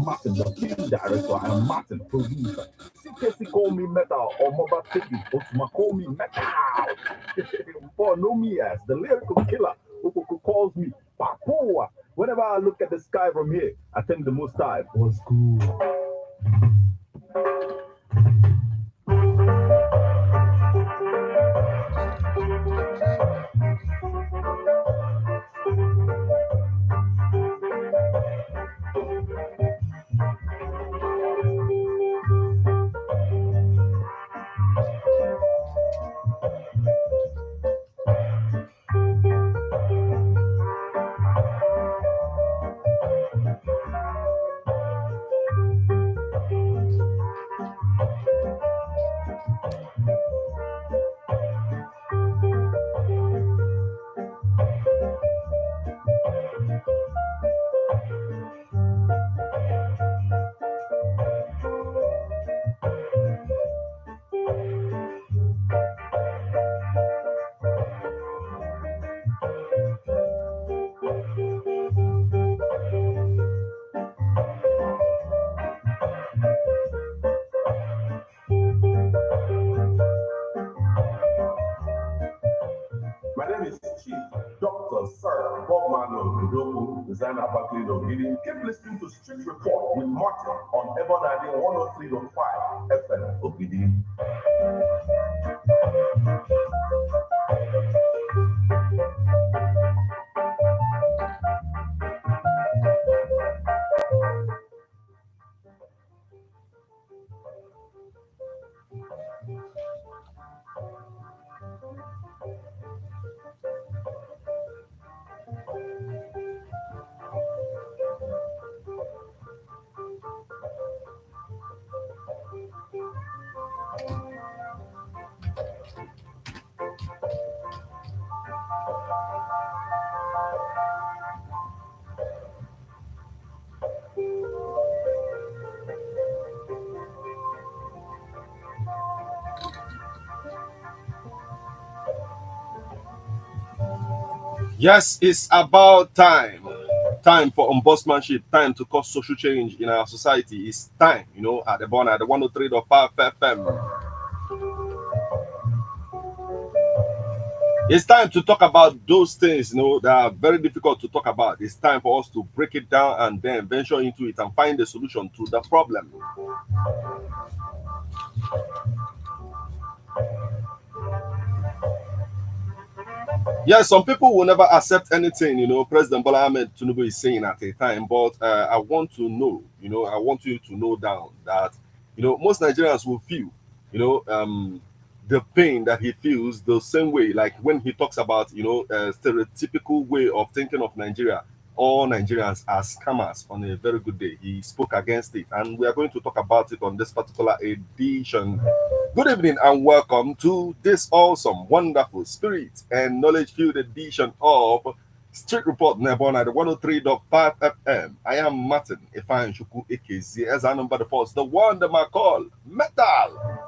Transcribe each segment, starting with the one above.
Martin, the film director. I am Martin, producer. CKC call me metal or mobile ticket. Osuma call me metal. For know me as the lyrical killer who calls me Papoa. Whenever I look at the sky from here, I think the most time was cool. My name is Chief Dr. Sir Bob Manuel Ndoku, designer Bakli Ogidi. Keep listening to Street Report with Martin on Ebon 103.5 FM Ogidi. Yes, it's about time. Time for ombudsmanship, time to cause social change in our society. It's time, at the Bonner, the 103.5 FM. It's time to talk about those things, that are very difficult to talk about. It's time for us to break it down and then venture into it and find a solution to the problem. Yes, some people will never accept anything, President Bola Ahmed Tinubu is saying at a time, but I want to know, I want you to know down that, most Nigerians will feel, the pain that he feels the same way, like when he talks about, a stereotypical way of thinking of Nigeria. All Nigerians are scammers on a very good day. He spoke against it, and we are going to talk about it on this particular edition. Good evening and welcome to this awesome, wonderful, spirit and knowledge-filled edition of Street Report Nebona, the 103.5 FM. I am Martin Ifan Shuku Ikezi as our number the first, the one that I call Metal.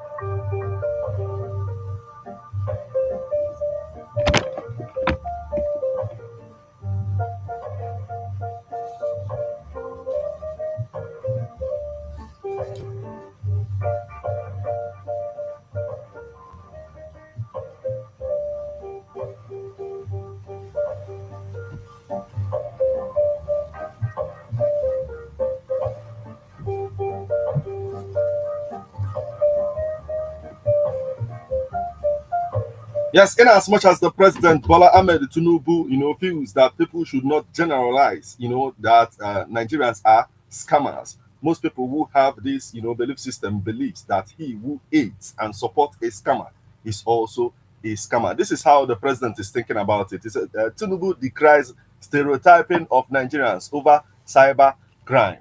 Yes, in as much as the president Bola Ahmed Tinubu, feels that people should not generalize, that Nigerians are scammers. Most people who have this, belief system believes that he who aids and supports a scammer is also a scammer. This is how the president is thinking about it. He said, Tinubu decries stereotyping of Nigerians over cyber crime.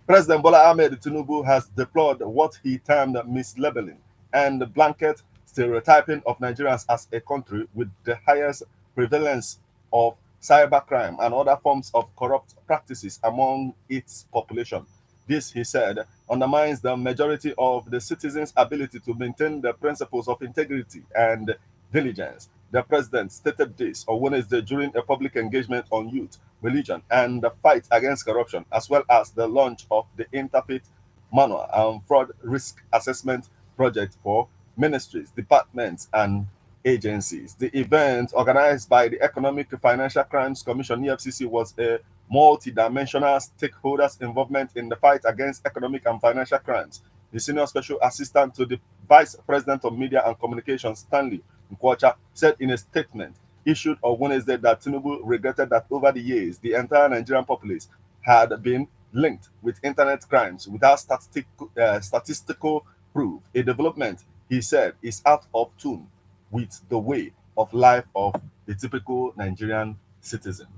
President Bola Ahmed Tinubu has deplored what he termed mislabeling and blanket stereotyping of Nigerians as a country with the highest prevalence of cybercrime and other forms of corrupt practices among its population. This, he said, undermines the majority of the citizens' ability to maintain the principles of integrity and diligence. The president stated this on Wednesday during a public engagement on youth religion, and the fight against corruption, as well as the launch of the Interfaith Manual and Fraud Risk Assessment Project for ministries, departments, and agencies. The event, organized by the Economic Financial Crimes Commission (EFCC), was a multi-dimensional stakeholders' involvement in the fight against economic and financial crimes. The senior special assistant to the Vice President of Media and Communications, Stanley Nkwacha, said in a statement issued on Wednesday that Tinubu regretted that over the years the entire Nigerian populace had been linked with internet crimes without statistical proof. A development, he said, is out of tune with the way of life of the typical Nigerian citizen.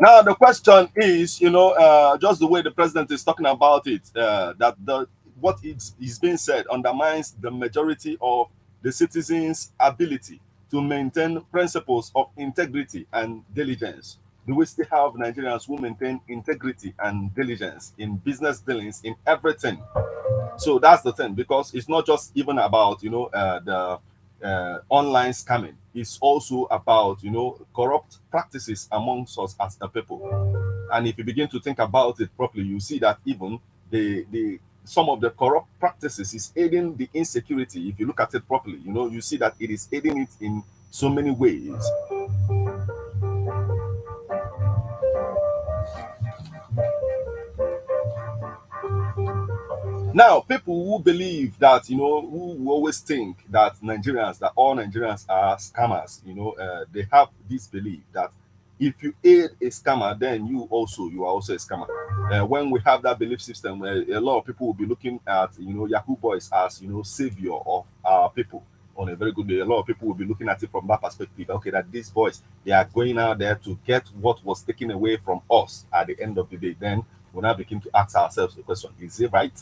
Now the question is, just the way the president is talking about it, that the what is being said undermines the majority of the citizens' ability to maintain principles of integrity and diligence. Do we still have Nigerians who maintain integrity and diligence in business dealings, in everything? So that's the thing, because it's not just even about the online scamming. It's also about corrupt practices amongst us as a people. And if you begin to think about it properly, you see that even the some of the corrupt practices is aiding the insecurity. If you look at it properly, you see that it is aiding it in so many ways. Now, people who believe that, who always think that all Nigerians are scammers, they have this belief that if you aid a scammer, then you are also a scammer. When we have that belief system, where a lot of people will be looking at, Yahoo boys as, savior of our people on a very good day. A lot of people will be looking at it from that perspective. Okay, that these boys, they are going out there to get what was taken away from us at the end of the day. Then we now begin to ask ourselves the question: is it right?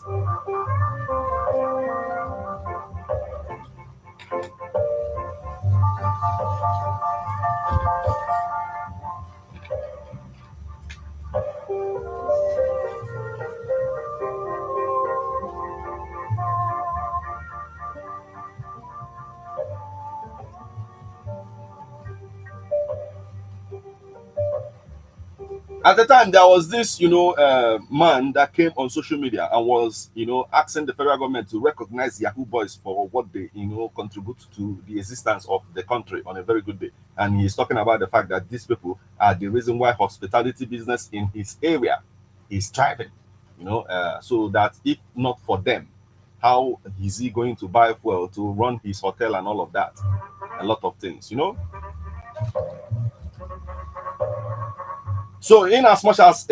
At the time, there was this, man that came on social media and was, asking the federal government to recognize Yahoo boys for what they, contribute to the existence of the country on a very good day. And he's talking about the fact that these people are the reason why hospitality business in his area is thriving. So that if not for them, how is he going to buy fuel to run his hotel and all of that? A lot of things. So, in as much as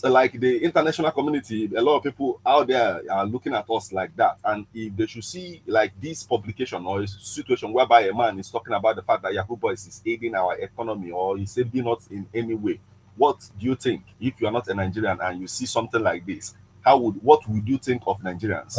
like the international community, a lot of people out there are looking at us like that, and if they should see like this publication or a situation whereby a man is talking about the fact that Yahoo Boys is aiding our economy or is aiding us in any way, what do you think if you are not a Nigerian and you see something like this? What would you think of Nigerians?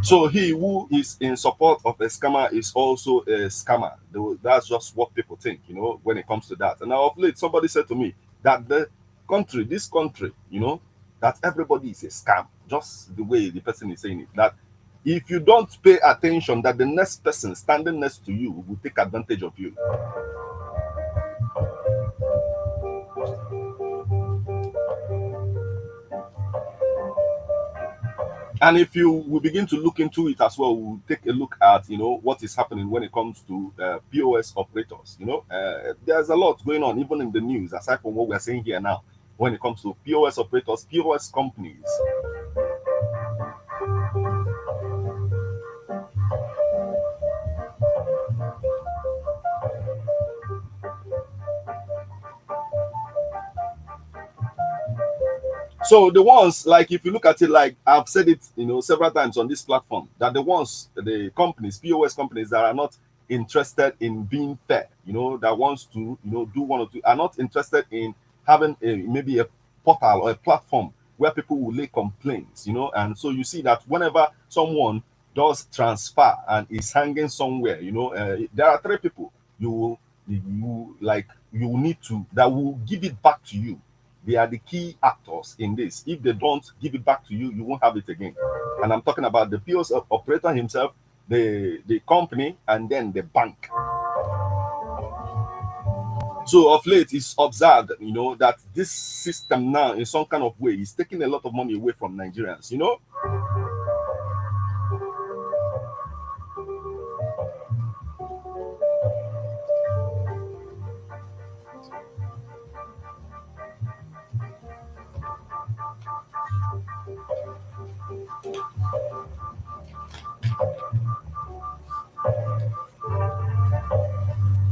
So he who is in support of a scammer is also a scammer. That's just what people think, when it comes to that. And now of late, somebody said to me that this country, that everybody is a scam. Just the way the person is saying it. That if you don't pay attention, that the next person standing next to you will take advantage of you. And if you will begin to look into it as well, we'll take a look at what is happening when it comes to POS operators. There's a lot going on even in the news aside from what we're saying here now when it comes to POS operators, POS companies. So the ones, like, if you look at it, like I've said it, several times on this platform, that the companies, POS companies that are not interested in being fair, that wants to, do one or two, are not interested in having maybe a portal or a platform where people will lay complaints, and so you see that whenever someone does transfer and is hanging somewhere, there are three people you need to that will give it back to you. They are the key actors in this. If they don't give it back to you, you won't have it again. And I'm talking about the POS operator himself, the company, and then the bank. So of late, it's observed, that this system now, in some kind of way, is taking a lot of money away from Nigerians.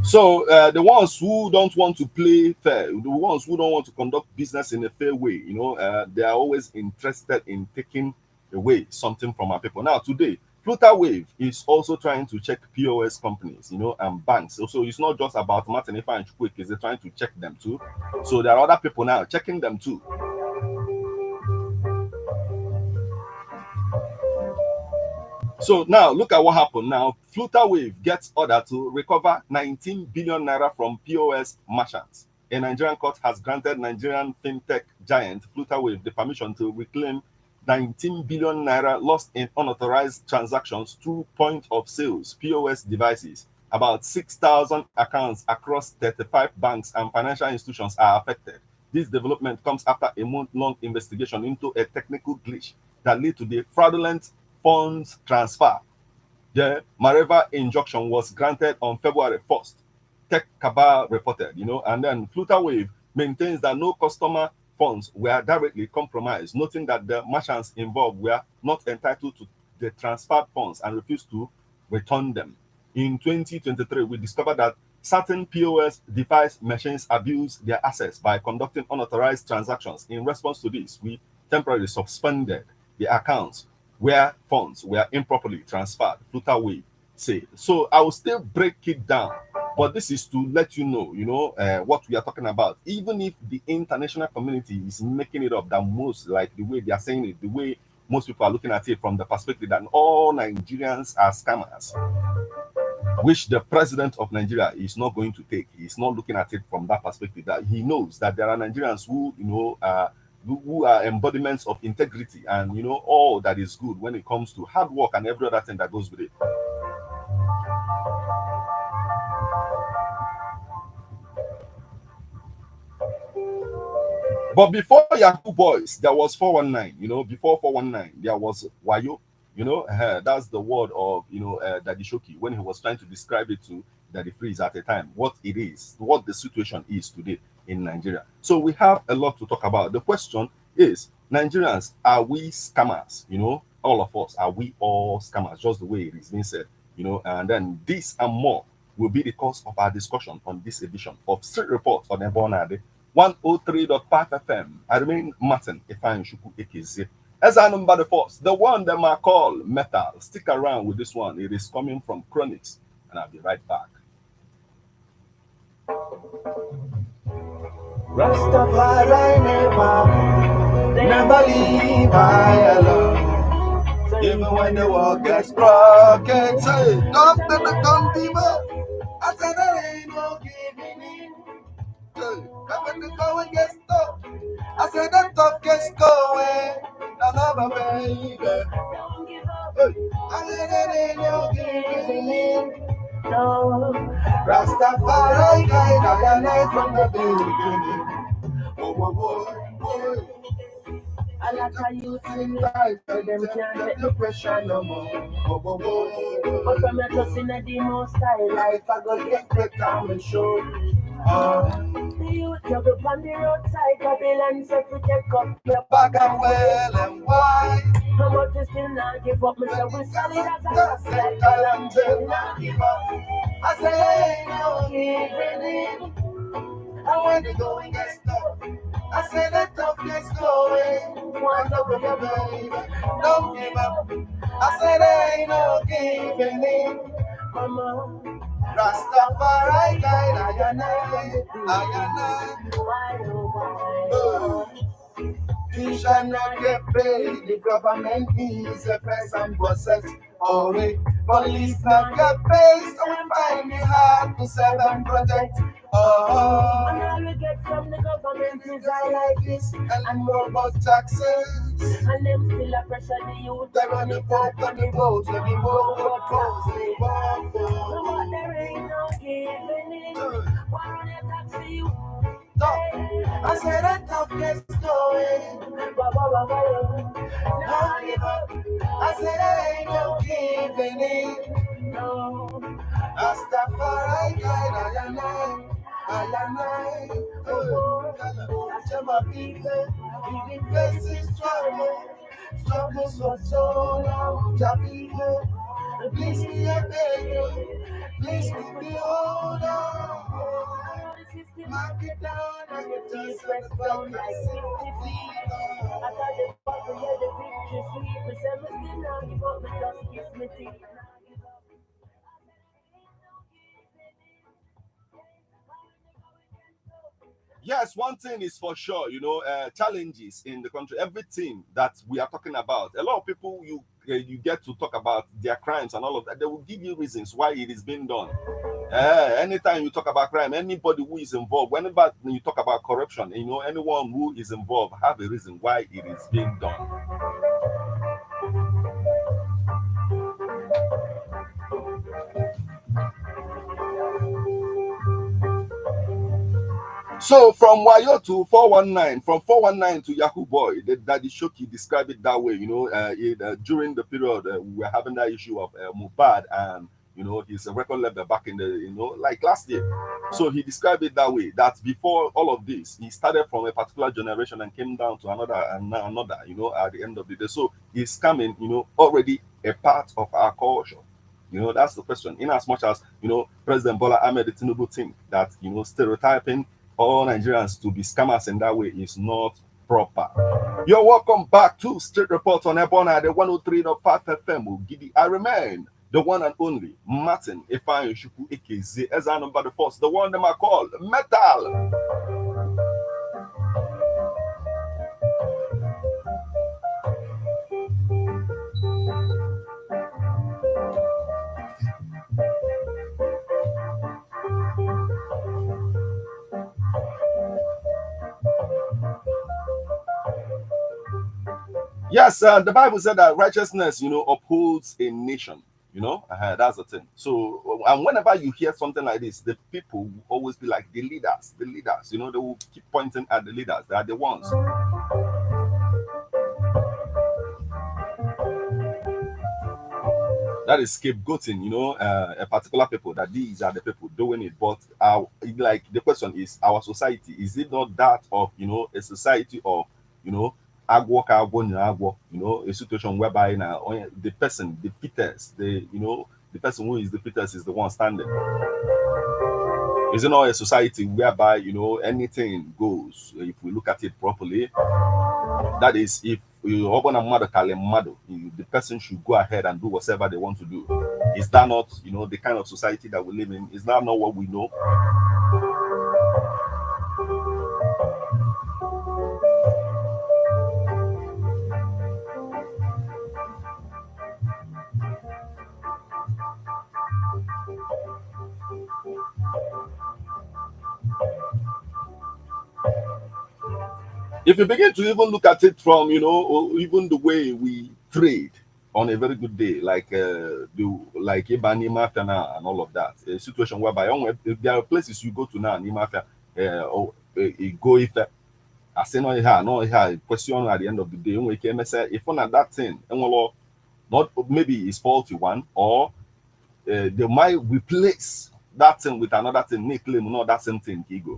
So the ones who don't want to play fair, the ones who don't want to conduct business in a fair way, they are always interested in taking away something from our people. Now today, Wave is also trying to check POS companies, and banks. So it's not just about Martin Ifa and Chukwueke, they're trying to check them too. So there are other people now checking them too. So now look at what happened. Now Wave gets order to recover 19 billion naira from POS merchants. A Nigerian court has granted Nigerian fintech giant Wave the permission to reclaim 19 billion naira lost in unauthorized transactions through point of sales POS devices. About 6,000 accounts across 35 banks and financial institutions are affected. This development comes after a month-long investigation into a technical glitch that led to the fraudulent funds transfer. The Mareva injunction was granted on February 1st. Tech Cabal reported, and then Wave maintains that no customer funds were directly compromised, noting that the merchants involved were not entitled to the transferred funds and refused to return them. In 2023, we discovered that certain POS device machines abuse their assets by conducting unauthorized transactions. In response to this, we temporarily suspended the accounts where funds were improperly transferred, Wave say. So I will still break it down, but this is to let you know, what we are talking about. Even if the international community is making it up that most, like the way they are saying it, the way most people are looking at it from the perspective that all Nigerians are scammers, which the president of Nigeria is not going to take. He's not looking at it from that perspective. That he knows that there are Nigerians who are embodiments of integrity and all that is good when it comes to hard work and every other thing that goes with it. But before Yahoo Boys, there was 419. Before 419, there was Wayo. That's the word of Daddy Shoki when he was trying to describe it to Daddy Freeze at the time, what it is, what the situation is today in Nigeria. So we have a lot to talk about. The question is, Nigerians, are we scammers? All of us, are we all scammers? Just the way it is being said, and then this and more will be the cause of our discussion on this edition of Street Report on Ebonade 103.5 FM. I remain Martin Ifan Shuku Ekeze. As I number the first, the one that I call Metal. Stick around with this one. It is coming from Chronics, and I'll be right back. Rastafari never leave I alone. Even when the world gets broken, say, come to the come people. I said there ain't no giving in. Come when the going gets tough, I said the tough gets going. Now my baby, don't give up. I said there ain't no giving in. No, Rastafari guide I and I from the beginning. Oh. I like how you sing life, so them can't take the pressure no more. But from your just in a demo style, life I go get better and show. The youth juggle on the roadside, Babylon said we take up your bag and well and wide. How much you still not give up, me say we solid as a rock, like a still not give up. I say ain't no giving in, and when the going gets tough, I said that tough gets going. One up with your baby. Don't give up. I said there ain't no giving in. Mama. Rastafari guide I and I. We shall not get paid. The government is a person possessed. Oh wait, police not get paid. So we find it hard to serve and protect. Oh, and all we get from the government is I like this and more about taxes. And them still a pressure the youth. They run the pump and the boats and the boat goes. No, but there ain't no giving in. Why run your taxi you? I said that tough gets going. No give up. I said there ain't no giving in. No. Rastafari guide I and I. Oh, tell my people, we've been facing struggle for so long. Tell people, please be a baby, please keep me hold on. Mark it down, I get just press down like 60 feet. I got the fuck to hear the picture sweet. Me say me still not give up, me just kiss me teeth. Yes, one thing is for sure, challenges in the country, everything that we are talking about. A lot of people you get to talk about their crimes and all of that, they will give you reasons why it is being done. Anytime you talk about crime, anybody who is involved, whenever you talk about corruption, anyone who is involved have a reason why it is being done. So from Wayo to 419, from 419 to Yahoo Boy, the Daddy Shoki described it that way. During the period we were having that issue of Mubad and his record label back in the like last year. So he described it that way. That before all of this, he started from a particular generation and came down to another and another. At the end of the day, so he's coming. Already a part of our culture. That's the question. In as much as President Bola Ahmed Tinubu think that stereotyping all Nigerians to be scammers in that way is not proper. You're welcome back to Street Report on Ebona, the 103.5 FM. Gidi. I remain the one and only Martin Ifeanyi Shuku AKZ as I number the first, the one them I call Metal. Yes, the Bible said that righteousness, upholds a nation. That's the thing. So, and whenever you hear something like this, the people will always be like the leaders, the leaders. They will keep pointing at the leaders. They are the ones. That is scapegoating, a particular people that these are the people doing it. But like the question is, our society, is it not that of a society of agwo ka agwo na agwo, a situation whereby now the person, the fittest, the person who is the fittest is the one standing. Is it not a society whereby anything goes if we look at it properly? That is, if you open a mother mother, the person should go ahead and do whatever they want to do. Is that not the kind of society that we live in? Is that not what we know? If you begin to even look at it from even the way we trade on a very good day, like like Ibani Mafia now and all of that, a situation whereby there are places you go to now in Mafia, go if I say no here question at the end of the day, we can say if on that thing, not maybe it's faulty one, or they might replace that thing with another thing, make claim not that same thing, Kigo.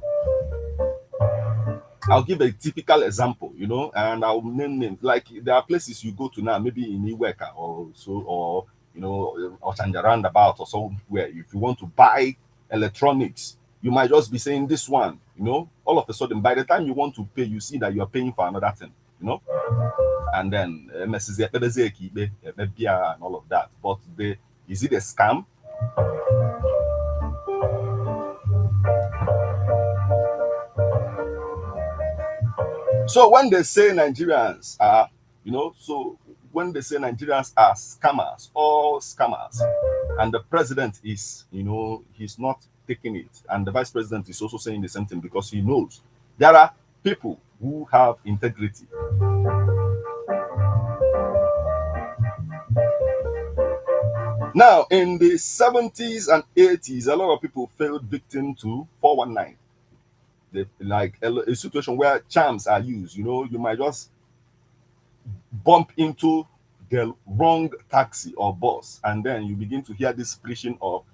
I'll give a typical example, and I'll name names. Like there are places you go to now, maybe in Iweka or so, or or Chanja roundabout or somewhere. If you want to buy electronics, you might just be saying this one You know, all of a sudden, by the time you want to pay, you see that you're paying for another thing, you know, and then and all of that. But is it a scam? So when they say Nigerians are, you know, so when they say Nigerians are scammers, all scammers, and the president is, you know, he's not taking it, and the vice president is also saying the same thing because he knows there are people who have integrity. Now, in the 70s and 80s, a lot of people fell victim to 419. Like a situation where charms are used. You know, you might just bump into the wrong taxi or bus, and then you begin to hear this preaching of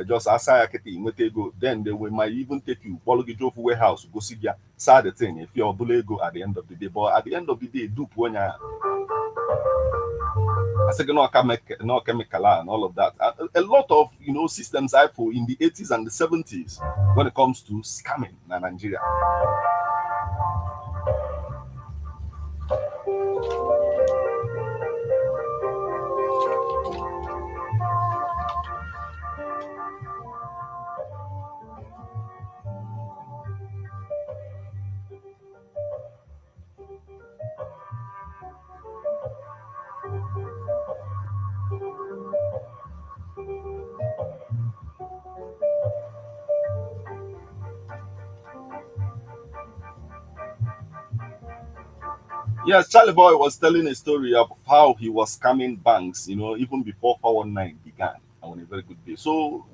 just then they will might even take you warehouse go see their sad thing if you're go at the end of the day. But at the end of the day, dupe when I said no chemical and all of that. A lot of systems I for in the 80s and the 70s when it comes to scamming in Nigeria. Yes, Charlie Boy was telling a story of how he was scamming banks, even before 419 began on a very good day. So,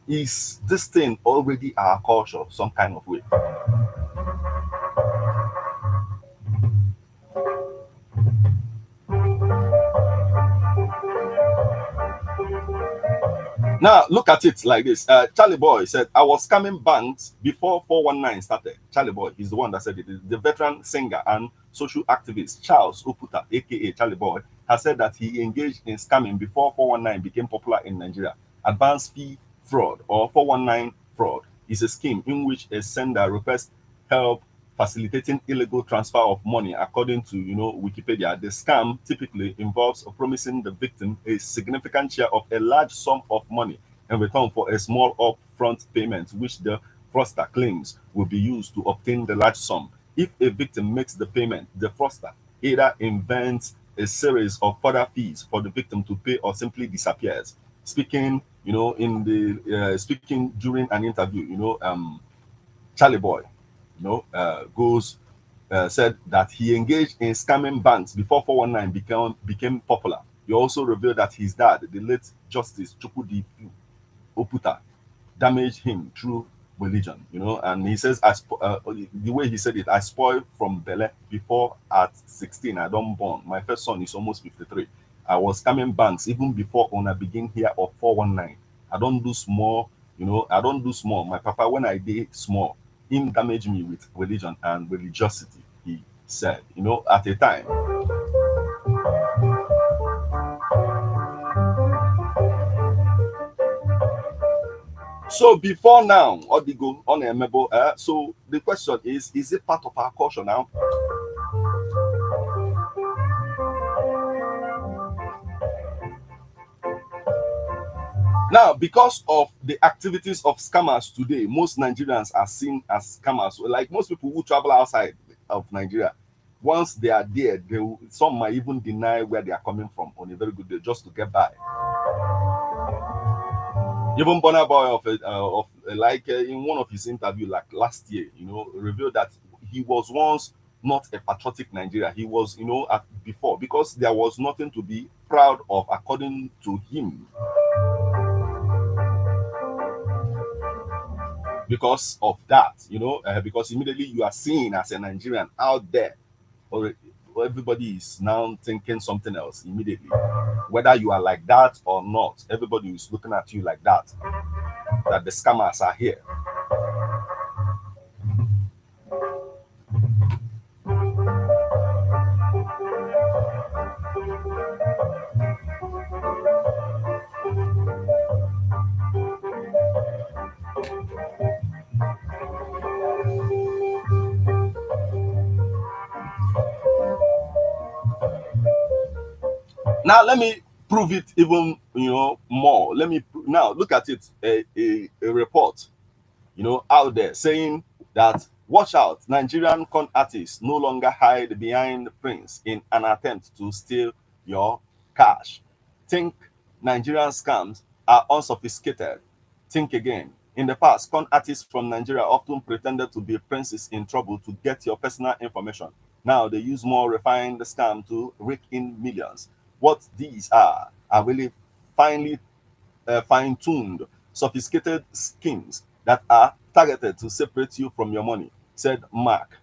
is this thing already our culture, some kind of way? Now, look at it like this. Charlie Boy said, I was scamming banks before 419 started. Charlie Boy, he's the one that said it. The veteran singer and social activist Charles Oputa, aka Charlie Boy, has said that he engaged in scamming before 419 became popular in Nigeria. Advanced fee fraud or 419 fraud is a scheme in which a sender requests help facilitating illegal transfer of money. According to Wikipedia, the scam typically involves promising the victim a significant share of a large sum of money in return for a small upfront payment, which the fraudster claims will be used to obtain the large sum. If a victim makes the payment, the fraudster either invents a series of further fees for the victim to pay or simply disappears. Speaking, speaking during an interview, Charlie Boy, said that he engaged in scamming banks before 419 became popular. He also revealed that his dad, the late Justice Chukwudi Oputa, damaged him through religion, and he says, the way he said it, I spoiled from Bele before at 16, I don't born. My first son is almost 53. I was scamming banks even before when I begin here of 419. I don't do small, I don't do small. My papa, when I did small, him damage me with religion and religiosity, he said, at a time. So before now, Odigo on a mebo, so the question is it part of our culture now? Now, because of the activities of scammers today, most Nigerians are seen as scammers. Like most people who travel outside of Nigeria, once they are there, some might even deny where they are coming from on a very good day just to get by. Even Burna Boy in one of his interviews like last year, revealed that he was once not a patriotic Nigeria. He was, before, because there was nothing to be proud of according to him. Because of that, because immediately you are seen as a Nigerian out there, or everybody is now thinking something else immediately. Whether you are like that or not, everybody is looking at you like that the scammers are here. Now let me prove it even more. Now look at it. A report out there saying that watch out, Nigerian con artists no longer hide behind prince in an attempt to steal your cash. Think Nigerian scams are unsophisticated. Think again. In the past, con artists from Nigeria often pretended to be princes in trouble to get your personal information. Now they use more refined scam to rake in millions. What these are really finely fine-tuned, sophisticated schemes that are targeted to separate you from your money, said Mark,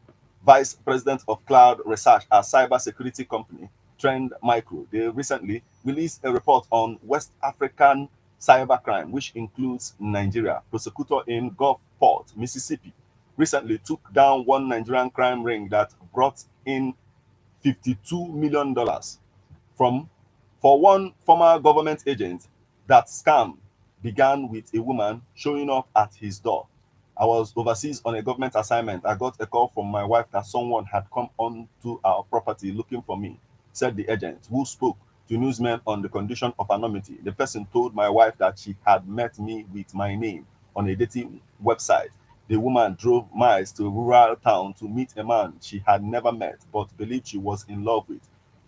vice president of cloud research at cybersecurity company Trend Micro. They recently released a report on West African cybercrime, which includes Nigeria. Prosecutor in Gulfport, Mississippi, recently took down one Nigerian crime ring that brought in $52 million from for one former government agent. That scam began with a woman showing up at his door. I was overseas on a government assignment. I got a call from my wife that someone had come onto our property looking for me, said the agent, who spoke to newsmen on the condition of anonymity. The person told my wife that she had met me with my name on a dating website. The woman drove miles to a rural town to meet a man she had never met but believed she was in love with.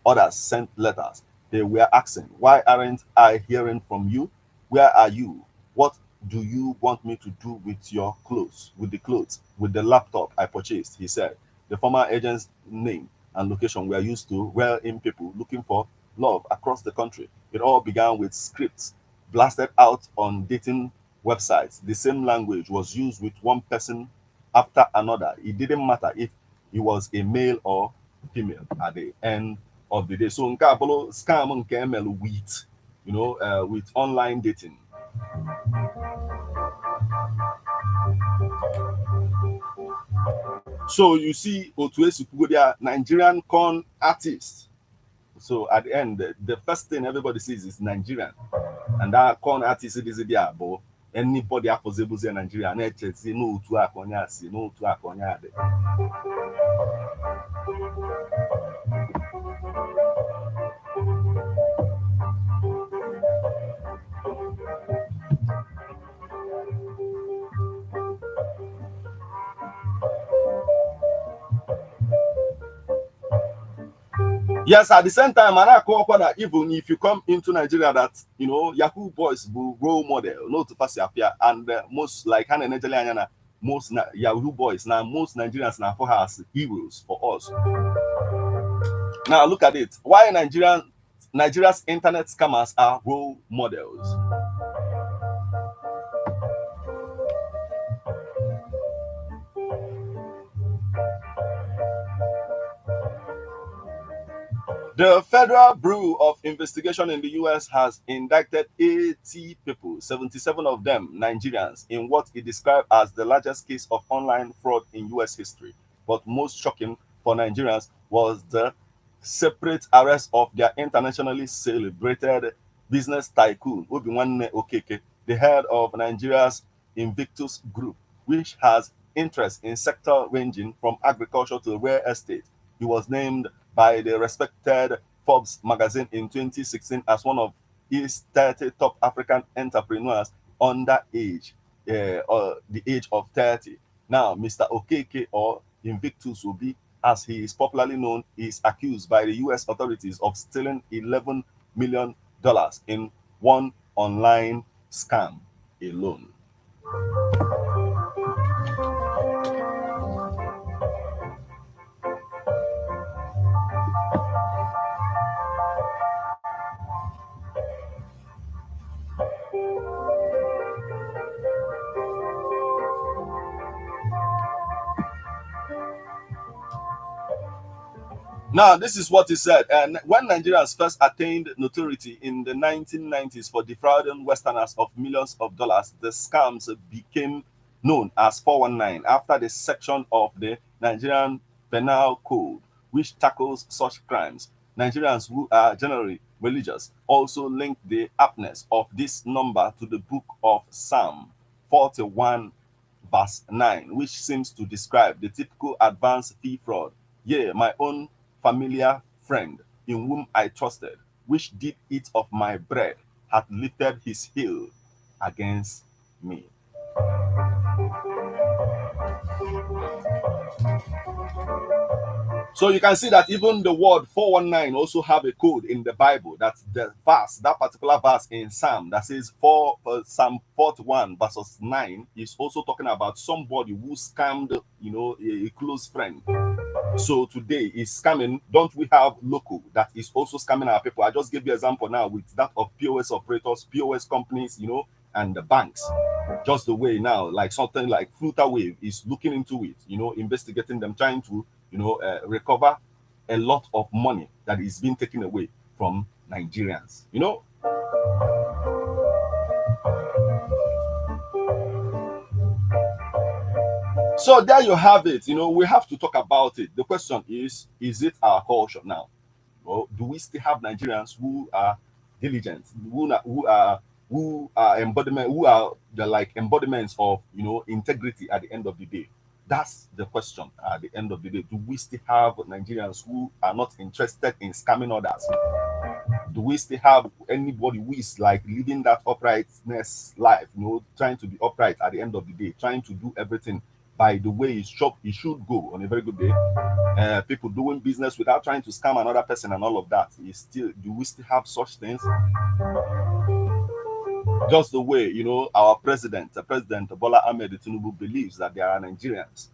Others sent letters. They were asking, why aren't I hearing from you? Where are you? What do you want me to do with your clothes, with the laptop I purchased? He said. The former agent's name and location were used to reel in people looking for love across the country. It all began with scripts blasted out on dating websites. The same language was used with one person after another. It didn't matter if he was a male or female at the end of the day. So nke a bụrụ scam nke emelu with with online dating. So you see otu esi kwugo their Nigerian con artists. So at the end, the first thing everybody sees is Nigerian. And that con artist is there, but anybody affordable in Nigeria na-echezi n'otu aka onye asị n'otu aka onye adị. Yes, at the same time, and I call that even if you come into Nigeria, that Yahoo boys will role model, no to pass affair, and most like Hannah Nigerian, most Yahoo boys now, most Nigerians now for us heroes for us. Now look at it. Why Nigeria's internet scammers are role models. The Federal Bureau of Investigation in the US has indicted 80 people, 77 of them Nigerians, in what it described as the largest case of online fraud in US history. But most shocking for Nigerians was the separate arrest of their internationally celebrated business tycoon, Obiwanne Okeke, the head of Nigeria's Invictus Group, which has interests in sector ranging from agriculture to real estate. He was named by the respected Forbes magazine in 2016 as one of its 30 top African entrepreneurs under the age of 30. Now, Mr. Okeke, or Invictus Obi, as he is popularly known, is accused by the US authorities of stealing $11 million in one online scam alone. Now, this is what he said. And when Nigerians first attained notoriety in the 1990s for defrauding Westerners of millions of dollars, the scams became known as 419 after the section of the Nigerian Penal Code which tackles such crimes. Nigerians who are generally religious also link the aptness of this number to the book of Psalm 41 verse 9, which seems to describe the typical advanced fee fraud. Yea, my own familiar friend, in whom I trusted, which did eat of my bread, hath lifted his heel against me. So you can see that even the word 419 also have a code in the Bible. That's the verse, that particular verse in Psalm that says Psalm 41 verses 9 is also talking about somebody who scammed, a close friend. So today is scamming. Don't we have local that is also scamming our people? I just gave you an example now with that of POS operators, POS companies, and the banks. Just the way now, like something like Flutterwave is looking into it, investigating them, trying to, recover a lot of money that is being taken away from Nigerians. So there you have it. We have to talk about it. The question is it our culture now? Or do we still have Nigerians who are diligent, who are the embodiments of integrity at the end of the day? That's the question at the end of the day. Do we still have Nigerians who are not interested in scamming others? Do we still have anybody who is like living that uprightness life, trying to be upright at the end of the day, trying to do everything by the way it should go on a very good day? People doing business without trying to scam another person and all of that. Do we still have such things? Just the way, our President Bola Ahmed Tinubu believes that there are Nigerians,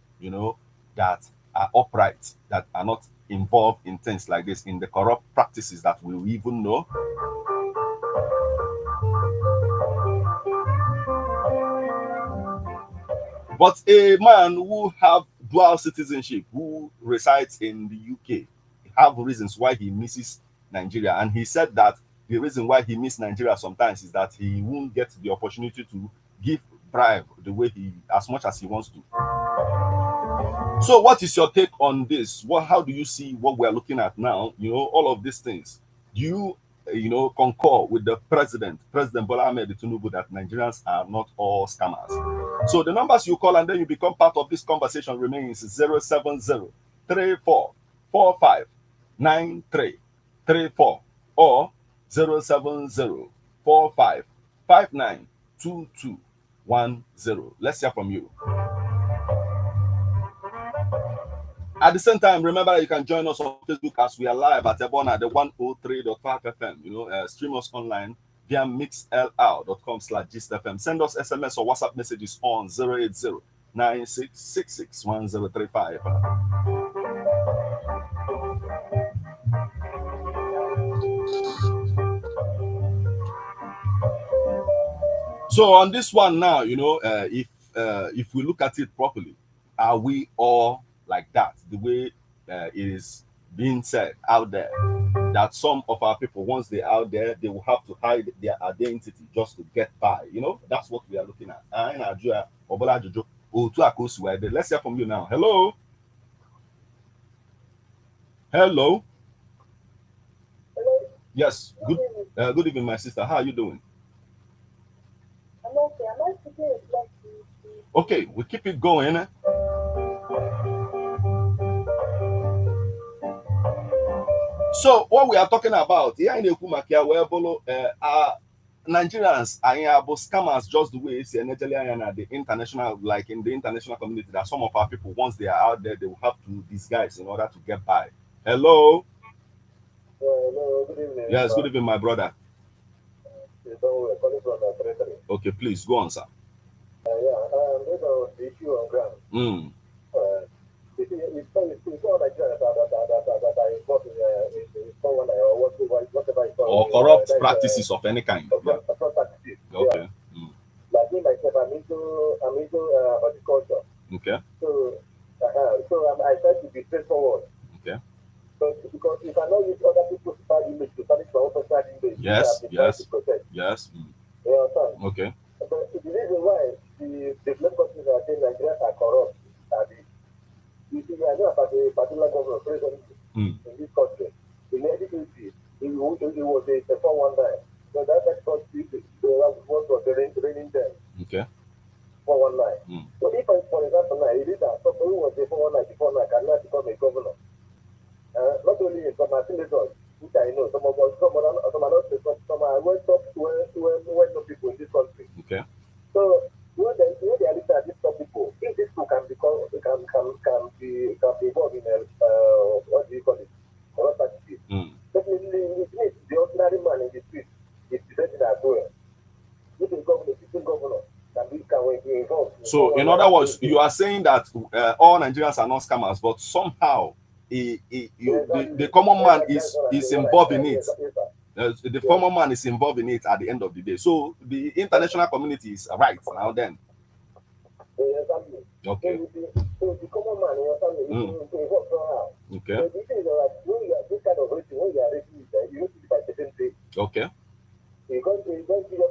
that are upright, that are not involved in things like this, in the corrupt practices that we even know. But a man who have dual citizenship, who resides in the UK, have reasons why he misses Nigeria. And he said that the reason why he misses Nigeria sometimes is that he won't get the opportunity to give bribe the way as much as he wants to. So what is your take on this? How do you see what we're looking at now? All of these things. Do you, concur with the President Bola Ahmed Tinubu, that Nigerians are not all scammers? So the numbers you call and then you become part of this conversation remains 070-3445-9334 or 070-4559-2210. Let's hear from you. At the same time, remember that you can join us on Facebook as we are live at Ebona, the 103.5 FM. Stream us online via mixlr.com/gistfm. Send us SMS or WhatsApp messages on 080-9666-1035. So on this one now, if we look at it properly, are we all like that? The way it is being said out there, that some of our people, once they're out there, they will have to hide their identity just to get by. That's what we are looking at. Let's hear from you now. Hello. Hello. Yes. Good evening, my sister. How are you doing? I'm okay. Am I speaking with Lexi? Okay, we keep it going. So what we are talking about here in Ekumakia, Nigerians are scammers, just the way it's in the international, like in the international community, that some of our people, once they are out there, they will have to disguise in order to get by. Hello. Hello. Good evening. Yes, good evening, my brother. Okay, please go on, sir. Based on the issue on ground. It's all Nigerians that are involved in someone or whatever it's called. Or corrupt practices of any kind. Corrupt practices. Okay. Like me myself, I'm into horticulture. Okay. So I try to be straightforward. Okay. But because you cannot use other people's bad image to tarnish my own personal image. Yes. To protect. Yes. You understand? Okay. But the reason why the developed countries are saying Nigerians are corrupt are this. You see, I know about a particular governor, president in this country. In the education, it was a 419. So that's what was raining them. Okay. was the 419 cannot become a governor. Not only in some senators, which I know, some are not, some are well top well-known people in this country. Okay. So when they are looking at these top people, if these people can be involved in what do you call it? Corrupt activities. Definitely, it means the ordinary man in the street is presenting as well. If a governor, sitting governor, can be involved. So, in other words, you are saying that all Nigerians are not scammers, but somehow the common man is involved in it. The common man is involved in it at the end of the day. So, the international community is right now then. Exactly. Okay. So the common man in your family is involved somehow. Okay. So the thing is that when you are this kind of rating, when you are rating it, you don't see it by certain things. Okay. You don't just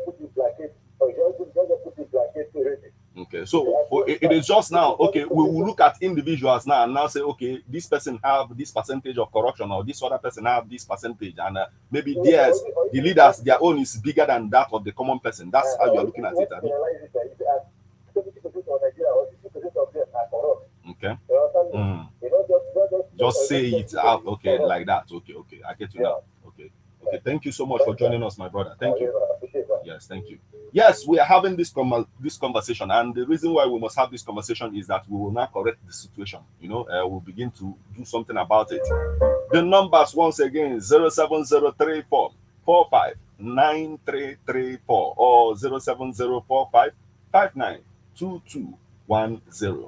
put it like it, or you just put it like it to rating. Okay, so it is just now, okay, we will look at individuals now and now say, okay, this person have this percentage of corruption, or this other person have this percentage, and maybe theirs, the leaders, their own is bigger than that of the common person. That's how you are looking at it. I mean. 70% of Nigeria or 60% of them are corrupt. Okay. You know, just say it out, okay, like that. Okay, I get you now. Okay. Thank you so much for joining us, my brother. Thank you. Yes, thank you. Yes, we are having this conversation, and the reason why we must have this conversation is that we will now correct the situation. You know, we'll begin to do something about it. The numbers once again: 07034 459334 or 07045 592210.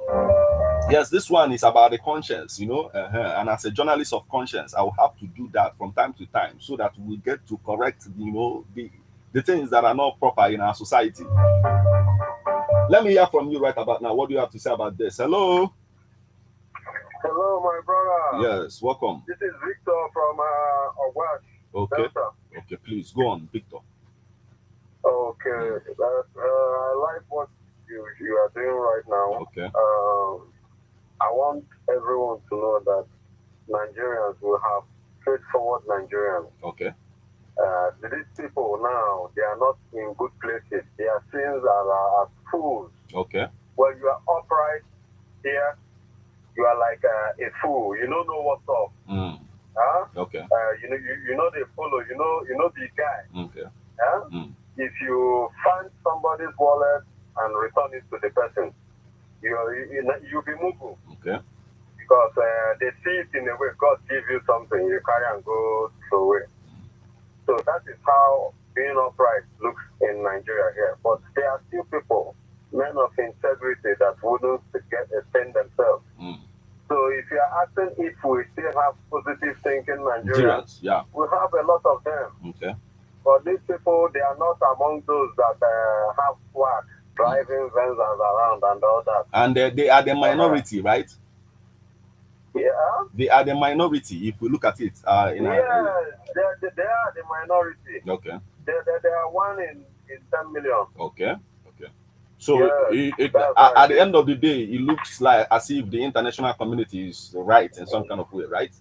Yes, this one is about the conscience, you know, and as a journalist of conscience, I will have to do that from time to time so that we get to correct, you know, the things that are not proper in our society. Let me hear from you right about now. What do you have to say about this? Hello. Hello, my brother. Yes, welcome. This is Victor from Owash. Okay. Delta. Okay, please go on, Victor. Okay, I like what you are doing right now. Okay. I want everyone to know that Nigerians will have straightforward Nigerians. Okay. These people now, they are not in good places. They are seen as fools. Okay. When you are upright here, you are like a fool. You don't know what's up. Okay. You know they follow. You know the guy. Okay. If you find somebody's wallet and return it to the person, you'll be mugu. Okay. Because they see it in a way. God give you something, you carry and go throw away. So that is how being upright looks in Nigeria here. But there are still people, men of integrity, that wouldn't extend themselves. So if you are asking if we still have positive thinking Nigerians, yeah, we have a lot of them. Okay. But these people, they are not among those that have swag, driving vans around and all that. And they are the minority, right? Yeah. They are the minority. If we look at it, they are the minority. Okay. They are 1 in 10 million. Okay. So yeah, at the end of the day, it looks like as if the international community is right in some kind of way, right?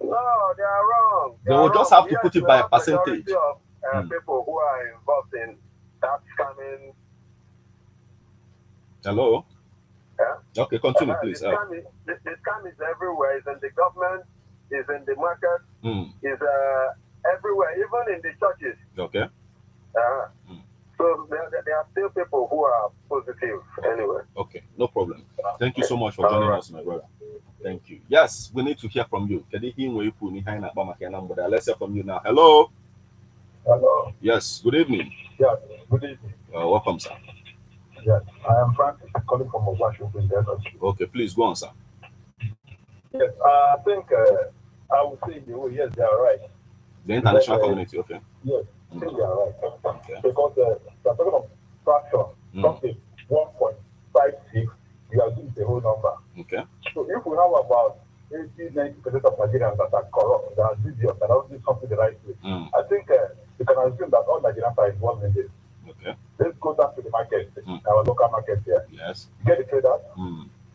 No, they are wrong. They will just have to put it by a percentage. Of people who are involved in that scamming. Hello? Yeah? Okay, continue, please. The scam is everywhere. It's in the government, it's in the market, it's everywhere, even in the churches. Okay. So there are still people who are positive anyway. Okay, no problem. Thank you so much for joining us, my brother. Thank you. Yes, we need to hear from you. Let's hear from you now. Hello. Hello. Yes, good evening. Yes, good evening. Welcome, sir. Yes, I am Francis calling from Washington, Delta. Okay, please go on, sir. Yes, I think I would say yes, they are right. The international community, okay. Yes, I think they are right. Okay. Because they're talking of fraction, something 1.56, you are giving the whole number. Okay. So if we have about 80-90% of Nigerians that are corrupt, that are dubious, that don't do something the right way, I think you can assume that all Nigerians are involved in this. Okay. Let's go down to the market, our local market here. Yes. Get the traders.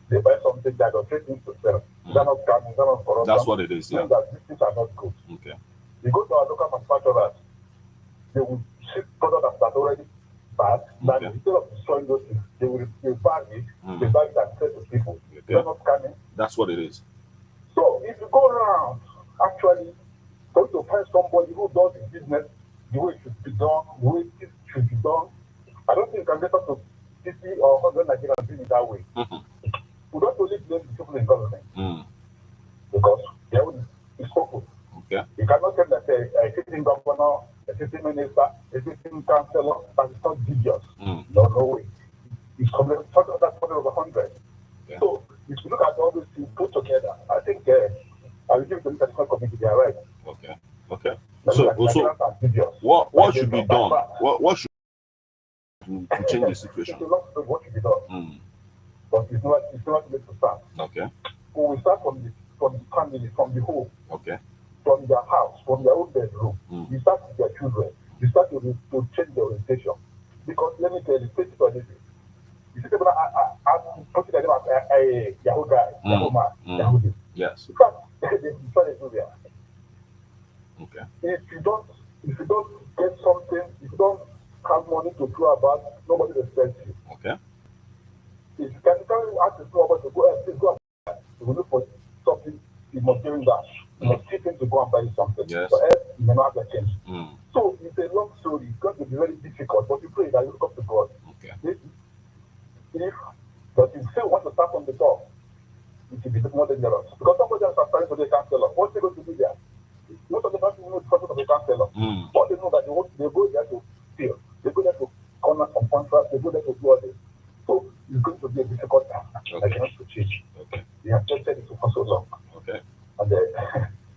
They buy something that will trade things to sell. They're not scamming, they're not corrupt. That's what it is, yeah. That these things are not good. Okay. You go to our local manufacturers, they will ship products that are already bad. That instead of destroying those things, they will bag it, they bag it and sell to people. That's what it is. So if you go around, actually, trying to find somebody who does the business the way it should be done, the way it should be done, I don't think you can get up to 50 or 100 Nigerians doing it that way. We don't only blame the people in government because they is focused. Okay. You cannot tell that a sitting governor, a sitting minister, a sitting councillor, that is not devious. No way. It's completely that's one over 100. Okay. So if you look at all these things put together, I think I will give the international community they are right. Okay. Okay. So what should be done? What should to change the situation? It's a lot of what should be done. But it's not too late to start. Okay. So we start from the family, from the home. Okay. From their house, from their own bedroom. You start with their children. You start to change their orientation. Because let me tell you, take it or leave it. You see people put their name as a Yahoo guy, Yahoo man, Yahoo this. Yes. In fact, they try to do that. Okay. If you don't get something, if you don't have money to throw about, nobody respects you. Okay. If you can ask the people to go and look for something, you must give him that. You must keep him to go and buy something. Yes. So else you may not have a change. So it's a long story. It's going to be very difficult, but you pray that you look up to God. Okay. But if you still want to start from the top, it will be more dangerous. Because somebody else are starting to be a counselor. What's they going to do there? Most of them don't even know the process of a counselor. But they know that they go there to steal. They go there to corner some contracts. They go there to do all this. So it's going to be a difficult time. I cannot to change. Okay. They have just said it for so long. Okay. And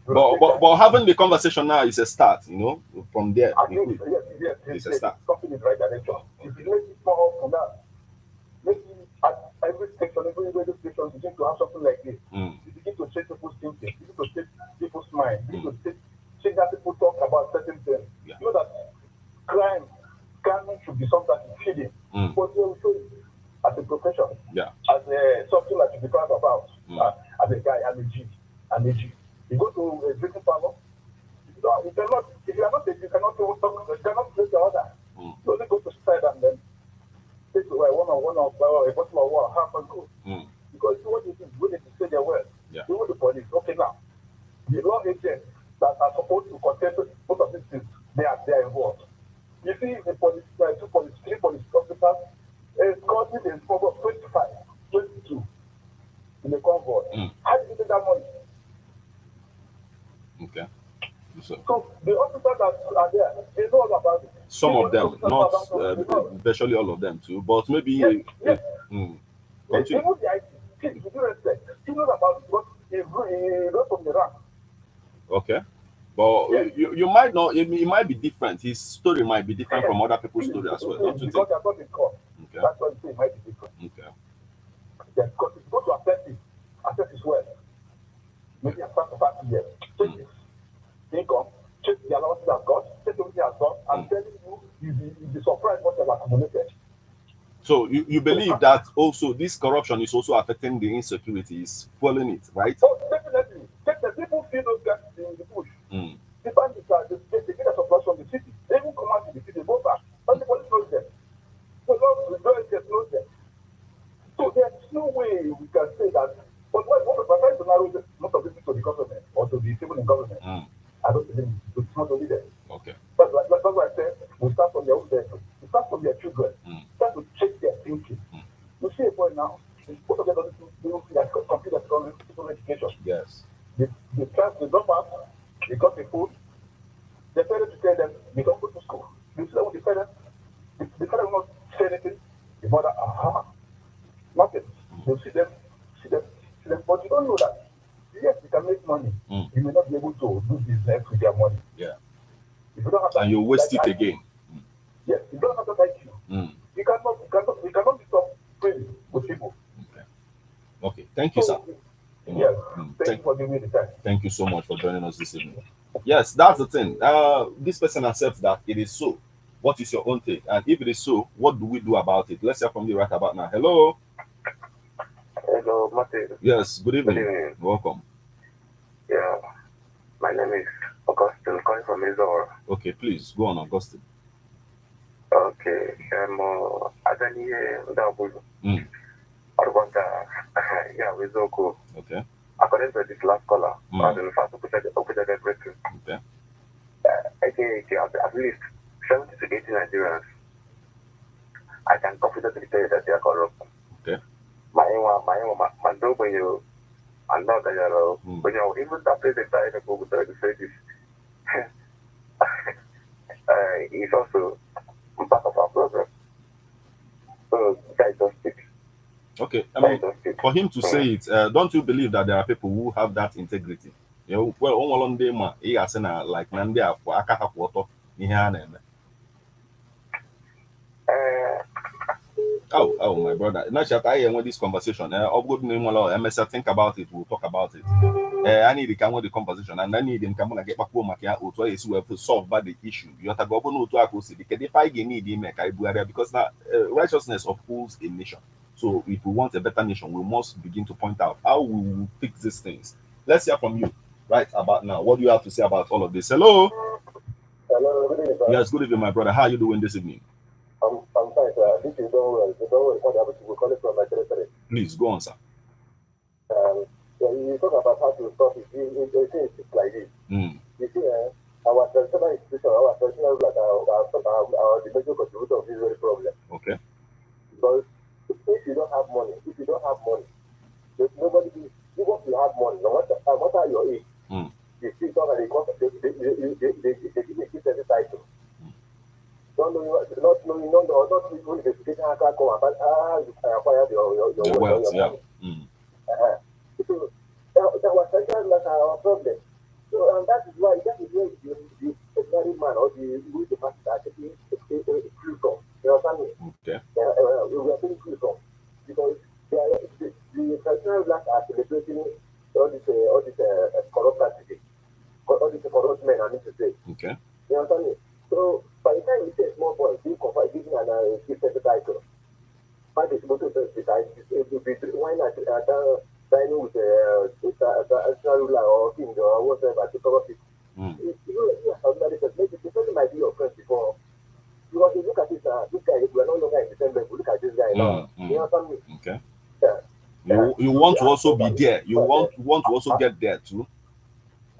but having the conversation now is a start, from there. Yes, it's a start. Something in the right direction. If you make it more from that, maybe at every station, every radio station, you need to have something like this. You begin to change people's thinking, you begin to change people's mind, you begin to change how people talk about certain things. Yeah. You know that crime should be something that's hidden. But they will show you as a profession, as something that you be proud about. As a guy, I'm a G. You go to a drinking parlor, you cannot, if you are not, you cannot talk, you cannot place the order. You only go to side and then take away one or a bottle of water, half and go. Because what you do, when they say their word, you want the police. Okay, now, the law agents that are supposed to contest both of these things, they are involved. You see, the police, three police officers, causing a number of 25, 22 in the convoy. How did you get that money? Okay. So the officers that are there, they know all about it. Some of them, not virtually all of them too, but maybe. Yes. Continue. They know the IT. Please, with due respect, you know about it, but he wrote from the rank. Okay. But you might not, it might be different. His story might be different from other people's story as well. Don't you Because think? they're not in court. Okay. That's why you say it might be different. Okay. Yes, because if you go to assess his wealth, maybe after 30 years, check his income, check the allowance he has got, check everything he has got, I'm telling you, you'll be surprised what they've accumulated. So you believe that also this corruption is also affecting the insecurity, is fueling it, right? Oh, definitely. The people feel those guys in the bush. The bandits they get a supply from the city. They even come out to the city, they go back. And the police knows them. The law knows them. So there's no way we can say that. But what we're trying to narrow most of this to the government or to the people in government, I don't believe it's not only them. Okay. But that's why I said we start from their own bedroom. We start from their children. Start to check their thinking. You see a boy now, most of them don't see that computer education. Yes. They drop out, they got the food. The parents to tell them they don't go to school. You see that with the parents, the parents will not say anything. The mother, nothing. You see them. But you don't know that. Yes, you can make money. You may not be able to do business with their money. Yeah. If you don't have that, and you waste it again. Yes, you don't have that IQ. You cannot be so friendly with people. Okay. Thank you, sir. Yes. Thank you for giving me the time. Thank you so much for joining us this evening. Yes, that's the thing. This person accepts that it is so. What is your own take? And if it is so, what do we do about it? Let's hear from you right about now. Hello. Hello, Martin. Yes, good evening. Good evening. Welcome. Yeah, my name is Augustine, calling from Izor. Okay, please go on, Augustine. Okay, Adani Dabu. Or what Yeah, with Zoko. Okay. According to this last caller, Mm. as in fact, operated everything. Okay. At least 70 to 80 Nigerians, I can confidently say that they are corrupt. Okay. My dog, when you, and not that you're, when you even after the time of go to say this, it's also part of our problem. So, guys, don't speak. Okay, I mean, for him to say it, don't you believe that there are people who have that integrity? You know, well, on one day, man, he has like Nandia for Akaha Water, Nihan. Oh, my brother. Not that I want this conversation. I'll go to MSL, think about it, we'll talk about it. I need to come with the conversation, and I need him come and get back home. To solve the issue. You have to go to Akusi because if I need him, because now righteousness upholds a nation. So if we want a better nation, we must begin to point out how we will fix these things. Let's hear from you right about now. What do you have to say about all of this? Hello. Hello, good evening, sir. Yes, good evening, my brother. How are you doing this evening? I'm fine, sir. This is don't worry. We'll call it from my territory. Please go on, sir. You talk about how to stop it. It's like this. Mm. You see, our traditional institution, our traditional like our the major contributor of this very problem. Okay. Because if you don't have money, there's nobody. Even if you have money, no matter your age, you still don't have they give a kid every title. Not knowing, not even the education can come about you can acquire your wealth, yeah. So that was like our problem. So and that is where the ordinary man or the person actually free from. You understand me? Okay. We are being free from because the traditional blacks are celebrating all this corrupt activity, all these corrupt men. I need to say. Okay. You understand me? So by the time you say small boy, you confide giving an gifted title. Find the motor the title. Why not dining with a national ruler or king or whatever to cover it? You ordinary person, maybe the person might be your friend before. Because you look at this guy, we are no longer in the same level. Look at this guy now. You understand me? Okay. Yeah. You want to also be there. You want to also get there too.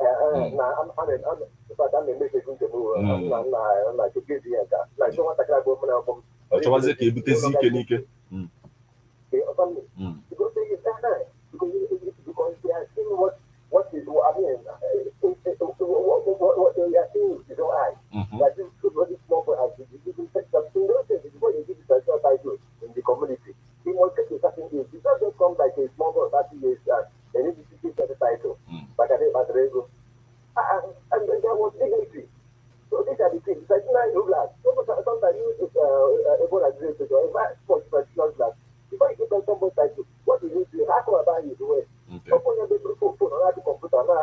I'm a message to move. I'm like a busy guy. Like someone that can go from. Because they are seeing what is I mean what they are seeing is your eye. Like this very small boy has been giving something before you give the title in the community. He must take a certain age. It doesn't come like a small boy 30 years they need to give the title. But I think and there was dignity. So these are the things. Like rulers. Sometimes you able to do it. If I for traditional rulers, before you give them somebody's title, what do you do? How come about you do it? Open your big phone on the computer now.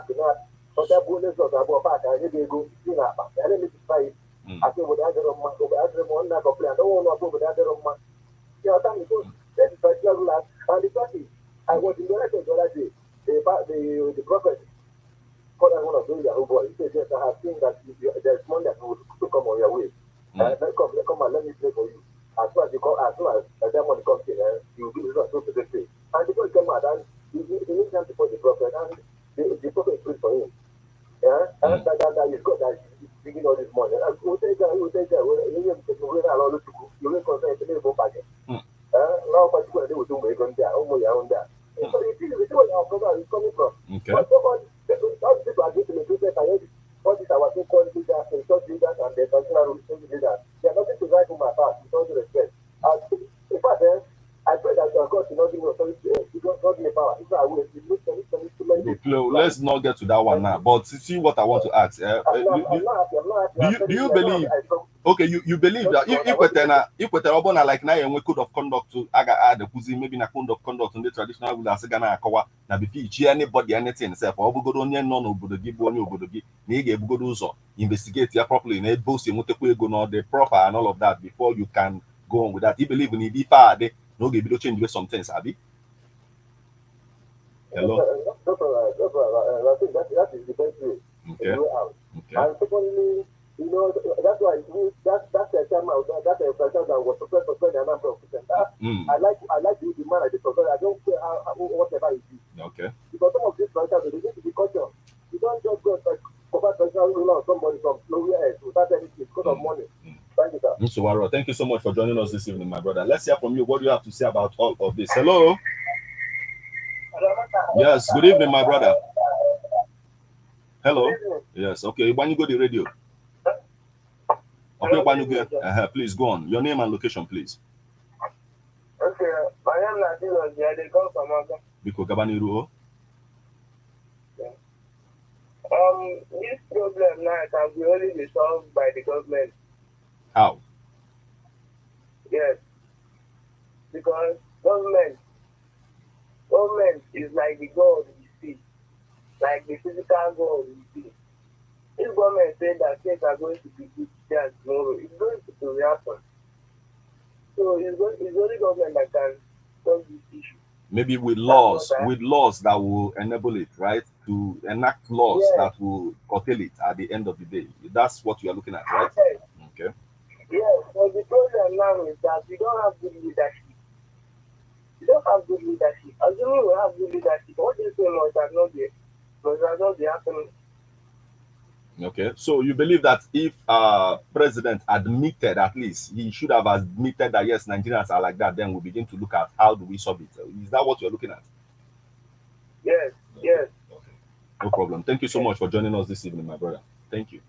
But that bonus of the back and you go see that. And then it's fine. I think with the other man, I don't want to go with the other man. You know, so that's traditional rulers. And the fact is, I was in the other day. The prophet. One of those Yahoo boys, he said, yes, I have seen that there's money that will come on your way. Let come and let me pray for you. As soon as that money comes in, you will give it to the pay. And the boy came out and he needs time to put the prophet, and the prophet prayed for him. Yeah, and that he's got that he's bringing all this money. And you will take care, you will concern the little budget. Now, particularly, they will do make on there, on there. So you see where our program is coming from. Okay. But somebody, all people are going to the business and all these our so-called leaders, and church leaders, and the traditional religious leaders. They are nothing to write home apart, with all due respect. In fact, I pray that God will not give me authority, God give me power. If I will, let's not get to that one now. But see what I want to ask. Do you believe? Okay, you believe that if we're like now and we code of conduct to add the cuisine, maybe na code of conduct in the traditional rulers gonna akawa na be anybody anything self or obodo onye no obodo gi bụ onye obodo gi na ị ga-ebugodo ụzọ investigate ya properly na ebe o si enwetekwa ego na the proper and all of that before you can go on with that. You believe in the far na oge bido change some things, abi? Hello. I think that is the best way. Okay. And secondly, You know, that's why that's the time that's a franchise that was supposed to spend a number of percent. I like to demand at the professor. I don't care whatever it is. Okay. Because some of these franchises they need to be cautious. You don't just go like cover personal rule on somebody from nowhere else without anything because of money. Thank you, sir. Mr. Waro, thank you so much for joining us this evening, my brother. Let's hear from you. What do you have to say about all of this? Hello. Yes. Good evening, my brother. Hello. Yes. Okay. When you go to the radio. Okay. When you get, please go on. Your name and location, please. Okay. My name is Nigerians. They come from Aga. Biko Gabaniru. This problem now can be only be solved by the government. How? Yes. Because government is like the God we see, like the physical God we see. If government said that things are going to be good today and tomorrow, it's going to happen. So it's only government that can solve this issue. Maybe with laws that will enable it, right? To enact laws that will curtail it at the end of the day. That's what you are looking at, right? Yes. Okay. Yes, but the problem now is that we don't have good leadership. We don't have good leadership. Assuming we have good leadership, what do you say must not be happening? Okay, so you believe that if president admitted, at least he should have admitted that yes, Nigerians are like that, then we begin to look at how do we solve it. Is that what you're looking at? Yes, yes. Okay. No problem. Thank you so much for joining us this evening, my brother. Thank you.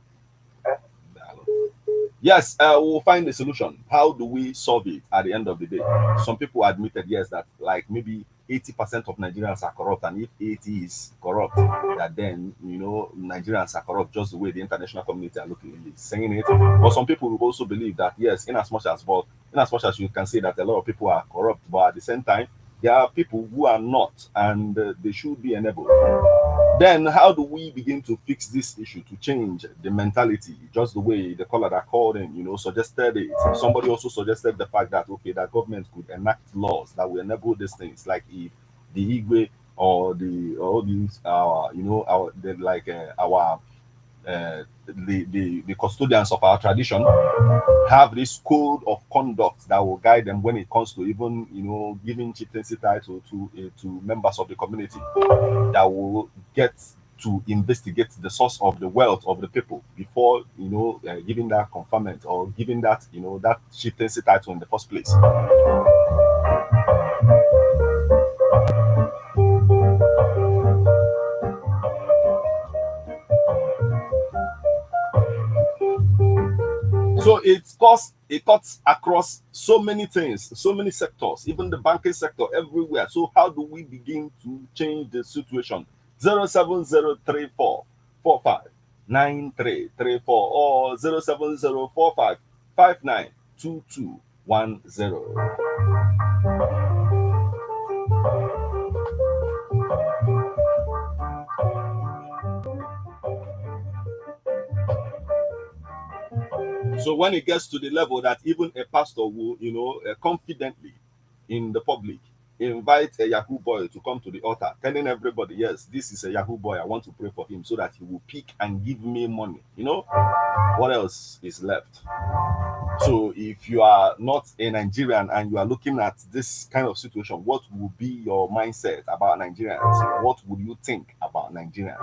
Yes, we'll find a solution. How do we solve it at the end of the day? Some people admitted, yes, that like maybe 80% of Nigerians are corrupt, and if 80 is corrupt, that then Nigerians are corrupt just the way the international community are saying it. But some people will also believe that yes, in as much as you can say that a lot of people are corrupt, but at the same time, there are people who are not, and they should be enabled. Then how do we begin to fix this issue, to change the mentality, just the way the caller that called in, suggested it? Somebody also suggested the fact that, okay, that government could enact laws that will enable these things, like if the Igwe or the custodians of our tradition have this code of conduct that will guide them when it comes to even giving chieftaincy title to members of the community, that will get to investigate the source of the wealth of the people before giving that conferment or giving that that chieftaincy title in the first place. So it cuts across so many things, so many sectors, even the banking sector, everywhere. So how do we begin to change the situation? 07034 459334 or 07045 592210. So when it gets to the level that even a pastor will, confidently in the public invite a Yahoo boy to come to the altar, telling everybody, yes, this is a Yahoo boy, I want to pray for him so that he will pick and give me money. What else is left? So if you are not a Nigerian and you are looking at this kind of situation, what will be your mindset about Nigerians? What would you think about Nigerians?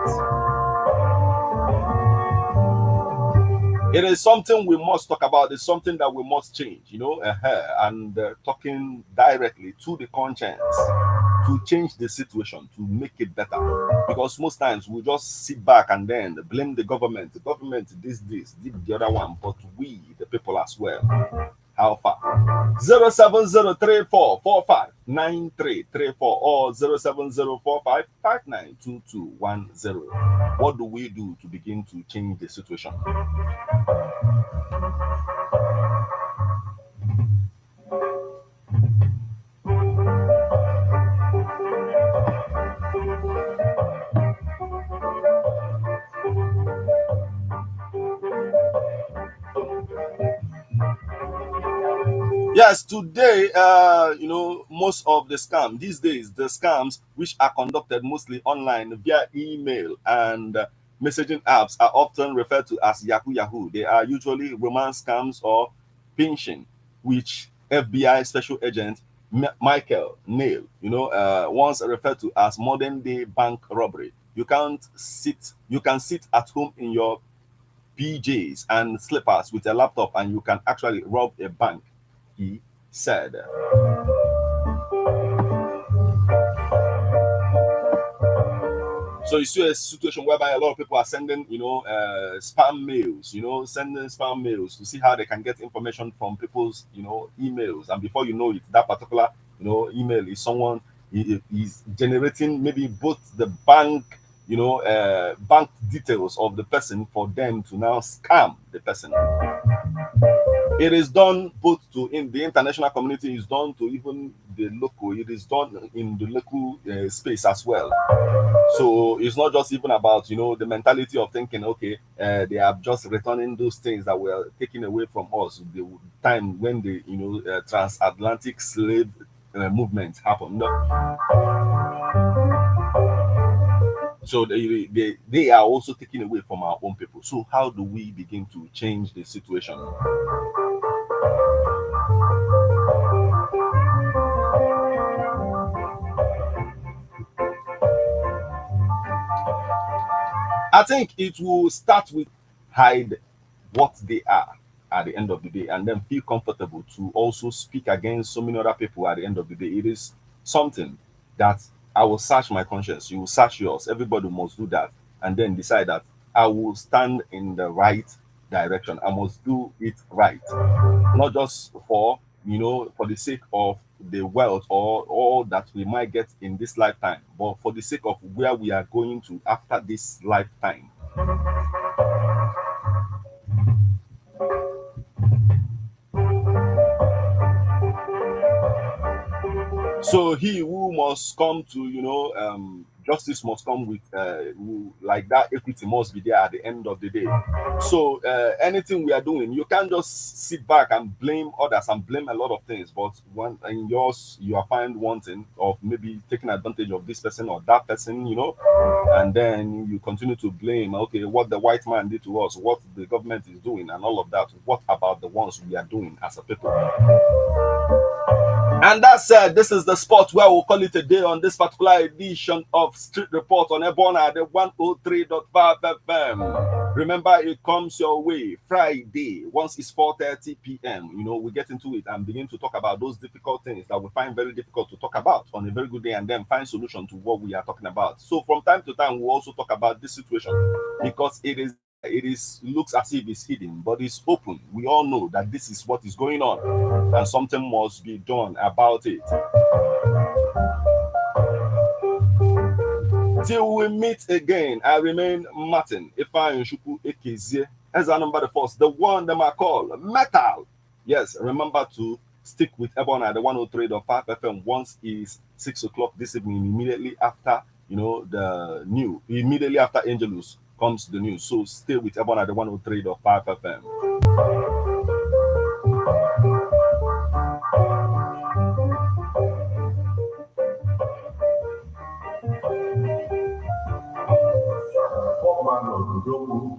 It is something we must talk about. It's something that we must change, and talking directly to the conscience to change the situation, to make it better. Because most times we just sit back and then blame the government. The government did this, did the other one, but we, the people as well. How far? 07034 459334 or 07045 592210. What do we do to begin to change the situation? Yes, today, most of the scams these days, the scams which are conducted mostly online via email and messaging apps are often referred to as Yahoo Yahoo. They are usually romance scams or pinching, which FBI Special Agent Michael Neal, once referred to as modern day bank robbery. You can sit at home in your PJs and slippers with a laptop and you can actually rob a bank, he said. So you see a situation whereby a lot of people are sending, spam mails, sending spam mails to see how they can get information from people's, emails. And before you know it, that particular, email is someone is generating maybe both the bank details of the person for them to now scam the person. It is done both to in the international community, is done to even the local, it is done in the local space as well. So it's not just even about the mentality of thinking, okay, they are just returning those things that were taken away from us the time when the transatlantic slave movement happened. So they are also taken away from our own people. So how do we begin to change the situation? I think it will start with hide what they are at the end of the day and then feel comfortable to also speak against so many other people at the end of the day. It is something that I will search my conscience, you will search yours. Everybody must do that and then decide that I will stand in the right direction. I must do it right. Not just for the sake of the wealth or all that we might get in this lifetime, but for the sake of where we are going to after this lifetime. So he who must come to justice must come with like that equity must be there at the end of the day. So anything we are doing, you can't just sit back and blame others and blame a lot of things, but when in yours you are find wanting of maybe taking advantage of this person or that person, and then you continue to blame, okay, what the white man did to us, what the government is doing and all of that. What about the ones we are doing as a people? And that said, this is the spot where we'll call it a day on this particular edition of Street Report on Ebona, the 103.5 FM. Remember, it comes your way Friday, once it's 4:30 p.m. We get into it and begin to talk about those difficult things that we find very difficult to talk about on a very good day and then find solution to what we are talking about. So from time to time, we'll also talk about this situation because it looks as if it's hidden, but it's open. We all know that this is what is going on and something must be done about it. Till we meet again, I remain Martin Ifeanyi Shuku Ekezie as our number the first, the one that I call Metal. Yes, remember to stick with Ebona, the 103.5 FM once is 6 o'clock this evening, immediately after immediately after Angelus comes the news. So stay with Ebona, the 103.5 FM.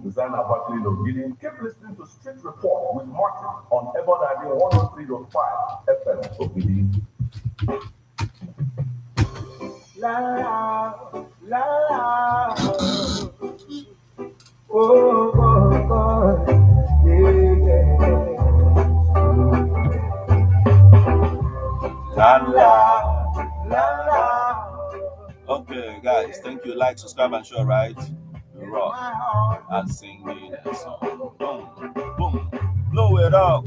Designer Barclay of Gideon. Keep listening to Street Report with Martin on Ebona 103.5 FM of Gideon. La la la. Oh, oh, oh. Yeah. La la la la. Okay, guys, thank you. Like, subscribe, and share, right? Rock and singing a song. Boom, boom, blow it up.